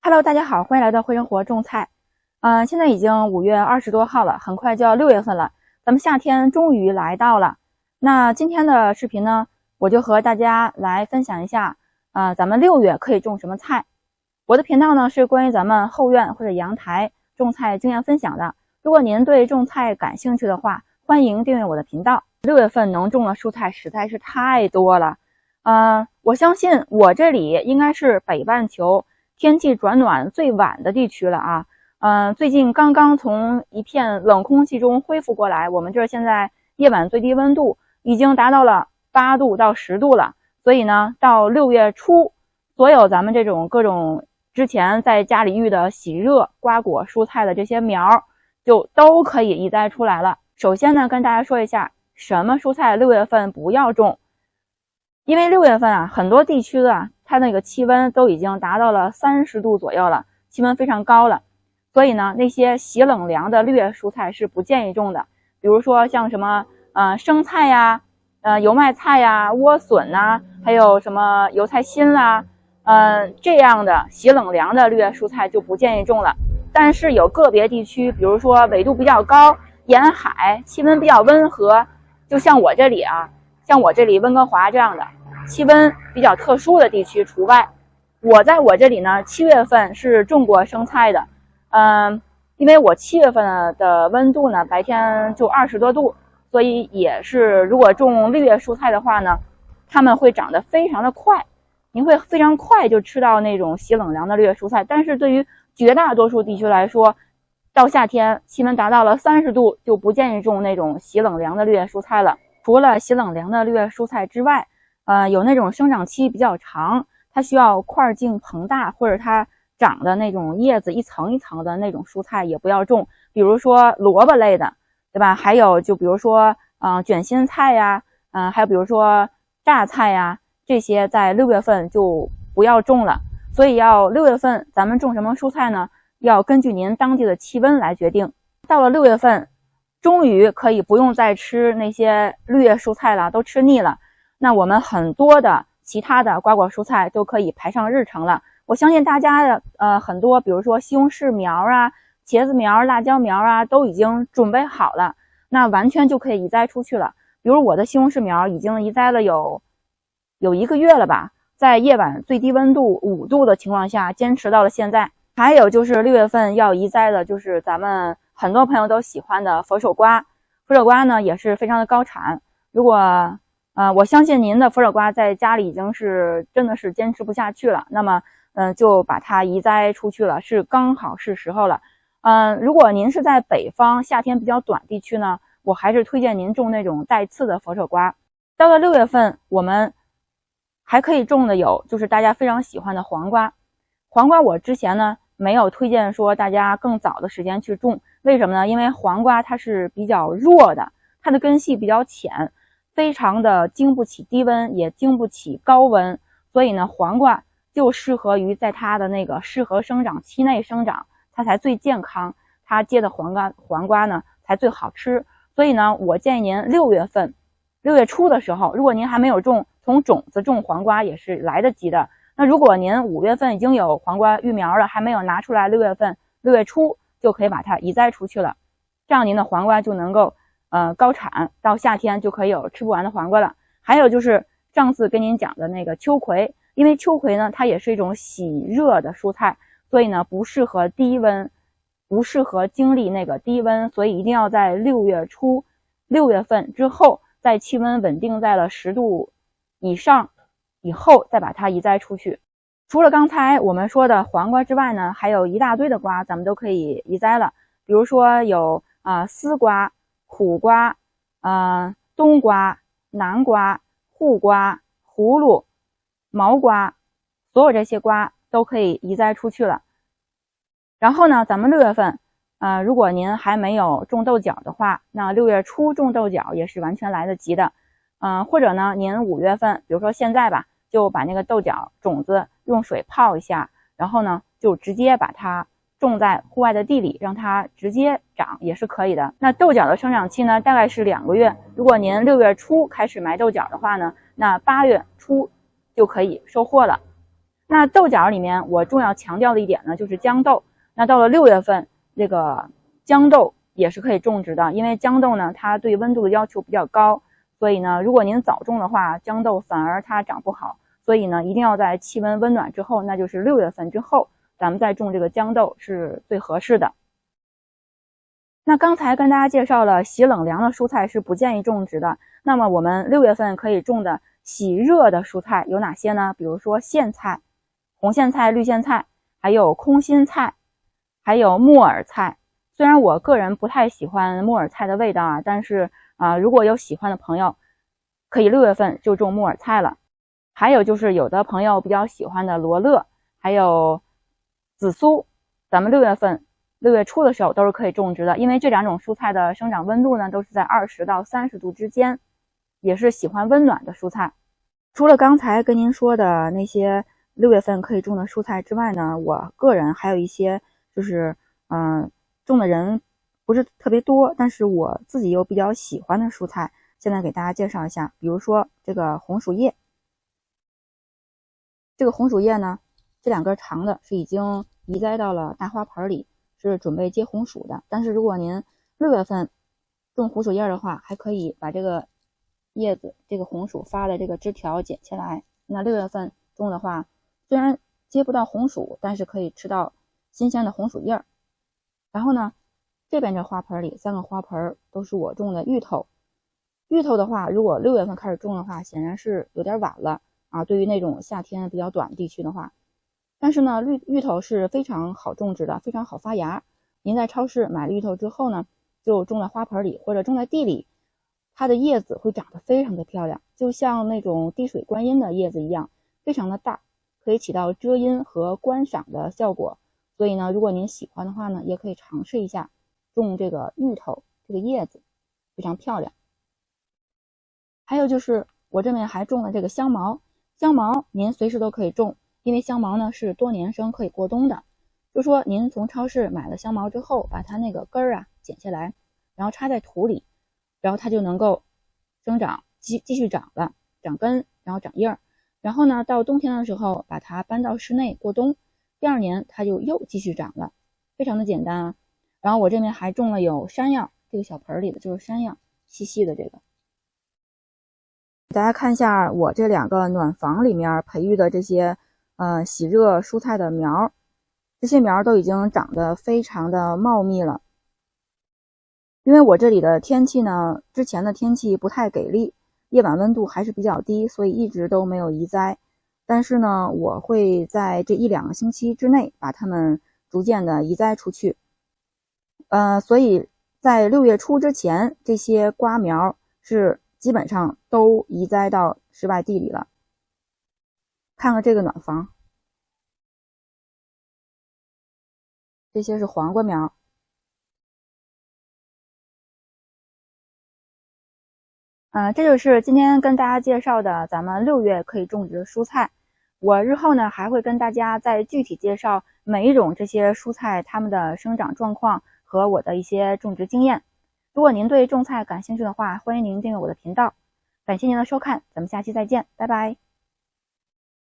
Hello， 大家好，欢迎来到会生活种菜。现在已经5月20多号了，很快就要6月份了，咱们夏天终于来到了。那今天的视频呢，我就和大家来分享一下，咱们6月可以种什么菜。我的频道呢是关于咱们后院或者阳台种菜经验分享的。如果您对种菜感兴趣的话，欢迎订阅我的频道。6月份能种的蔬菜实在是太多了。我相信我这里应该是北半球天气转暖最晚的地区了啊。最近刚刚从一片冷空气中恢复过来，我们这现在夜晚最低温度已经达到了8度到10度了。所以呢，到6月初，所有咱们这种各种之前在家里育的喜热瓜果蔬菜的这些苗就都可以移栽出来了。首先呢，跟大家说一下什么蔬菜6月份不要种。因为6月份啊，很多地区它那个气温都已经达到了30度左右了，气温非常高了。所以呢，那些喜冷凉的绿叶蔬菜是不建议种的。比如说像什么生菜呀、油麦菜呀、莴笋呐，还有什么油菜心啦，这样的喜冷凉的绿叶蔬菜就不建议种了。但是有个别地区，比如说纬度比较高、沿海气温比较温和，就像我这里温哥华这样的气温比较特殊的地区除外。我在我这里呢，7月份是种过生菜的。因为我7月份的温度呢，白天就20多度，所以也是如果种绿叶蔬菜的话呢，它们会长得非常的快，您会非常快就吃到那种喜冷凉的绿叶蔬菜。但是对于绝大多数地区来说，到夏天气温达到了30度，就不建议种那种喜冷凉的绿叶蔬菜了。除了喜冷凉的绿叶蔬菜之外，有那种生长期比较长，它需要块茎膨大，或者它长的那种叶子一层一层的那种蔬菜也不要种。比如说萝卜类的，对吧？还有就比如说卷心菜呀，还有比如说榨菜呀，这些在6月份就不要种了。所以要6月份咱们种什么蔬菜呢？要根据您当地的气温来决定。到了6月份，终于可以不用再吃那些绿叶蔬菜了，都吃腻了。那我们很多的其他的瓜果蔬菜都可以排上日程了。我相信大家的很多，比如说西红柿苗啊、茄子苗、辣椒苗啊，都已经准备好了，那完全就可以移栽出去了。比如我的西红柿苗已经移栽了有1个月了吧，在夜晚最低温度5度的情况下坚持到了现在。还有就是6月份要移栽的，就是咱们很多朋友都喜欢的佛手瓜。佛手瓜呢也是非常的高产。如果我相信您的佛手瓜在家里已经是真的是坚持不下去了，那么就把它移栽出去了，是刚好是时候了。如果您是在北方夏天比较短地区呢，我还是推荐您种那种带刺的佛手瓜。到了6月份，我们还可以种的有就是大家非常喜欢的黄瓜。黄瓜我之前呢没有推荐说大家更早的时间去种，为什么呢？因为黄瓜它是比较弱的，它的根系比较浅，非常的经不起低温，也经不起高温，所以呢黄瓜就适合于在它的那个适合生长期内生长，它才最健康，它结的黄瓜呢才最好吃。所以呢我建议您6月份6月初的时候，如果您还没有种，从种子种黄瓜也是来得及的。那如果您5月份已经有黄瓜育苗了，还没有拿出来，6月份6月初就可以把它移栽出去了，这样您的黄瓜就能够高产，到夏天就可以有吃不完的黄瓜了。还有就是上次跟您讲的那个秋葵，因为秋葵呢它也是一种喜热的蔬菜，所以呢不适合低温，不适合经历那个低温，所以一定要在6月初6月份之后，在气温稳定在了10度以上以后再把它移栽出去。除了刚才我们说的黄瓜之外呢，还有一大堆的瓜咱们都可以移栽了。比如说有丝瓜、苦瓜、冬瓜、南瓜、护瓜、葫芦、毛瓜，所有这些瓜都可以移栽出去了。然后呢，咱们6月份如果您还没有种豆角的话，那6月初种豆角也是完全来得及的。或者呢您5月份，比如说现在吧，就把那个豆角种子用水泡一下，然后呢就直接把它种在户外的地里，让它直接长也是可以的。那豆角的生长期呢大概是2个月，如果您6月初开始埋豆角的话呢，那8月初就可以收获了。那豆角里面我重要强调的一点呢，就是豇豆。那到了6月份，这个豇豆也是可以种植的，因为豇豆呢，它对温度的要求比较高，所以呢，如果您早种的话，豇豆反而它长不好。所以呢，一定要在气温温暖之后，那就是6月份之后，咱们再种这个豇豆是最合适的。那刚才跟大家介绍了喜冷凉的蔬菜是不建议种植的，那么我们6月份可以种的喜热的蔬菜有哪些呢？比如说苋菜、红苋菜、绿苋菜，还有空心菜，还有木耳菜。虽然我个人不太喜欢木耳菜的味道啊，但是如果有喜欢的朋友，可以6月份就种木耳菜了。还有就是有的朋友比较喜欢的罗勒，还有紫苏，咱们6月份6月初的时候都是可以种植的，因为这两种蔬菜的生长温度呢都是在20到30度之间，也是喜欢温暖的蔬菜。除了刚才跟您说的那些6月份可以种的蔬菜之外呢，我个人还有一些就是种的人不是特别多，但是我自己又比较喜欢的蔬菜，现在给大家介绍一下。比如说这个红薯叶，这个红薯叶呢，这两根长的是已经移栽到了大花盆里，是准备结红薯的。但是如果您6月份种红薯叶的话，还可以把这个叶子，这个红薯发的这个枝条剪下来。那6月份种的话，虽然结不到红薯，但是可以吃到新鲜的红薯叶。然后呢，这边这花盆里3个花盆都是我种的芋头。芋头的话，如果6月份开始种的话，显然是有点晚了啊。对于那种夏天比较短的地区的话，但是呢，芋头是非常好种植的，非常好发芽。您在超市买了芋头之后呢，就种在花盆里或者种在地里，它的叶子会长得非常的漂亮，就像那种滴水观音的叶子一样，非常的大，可以起到遮阴和观赏的效果。所以呢，如果您喜欢的话呢，也可以尝试一下种这个芋头，这个叶子非常漂亮。还有就是我这边还种了这个香茅，香茅您随时都可以种，因为香茅呢是多年生，可以过冬的。就说您从超市买了香茅之后，把它那个根儿剪下来，然后插在土里，然后它就能够生长，继续长了，长根，然后长叶儿。然后呢，到冬天的时候把它搬到室内过冬，第2年它就又继续长了，非常的简单啊。然后我这边还种了有山药，这个小盆里的就是山药，细细的这个。大家看一下我这2个暖房里面培育的这些喜热蔬菜的苗，这些苗都已经长得非常的茂密了。因为我这里的天气呢，之前的天气不太给力，夜晚温度还是比较低，所以一直都没有移栽。但是呢，我会在这1-2个星期之内把它们逐渐的移栽出去。所以在6月初之前，这些瓜苗是基本上都移栽到室外地里了。看看这个暖房，这些是黄瓜苗。这就是今天跟大家介绍的咱们6月可以种植的蔬菜。我日后呢还会跟大家再具体介绍每一种这些蔬菜它们的生长状况和我的一些种植经验。如果您对种菜感兴趣的话，欢迎您订阅我的频道。感谢您的收看，咱们下期再见，拜拜。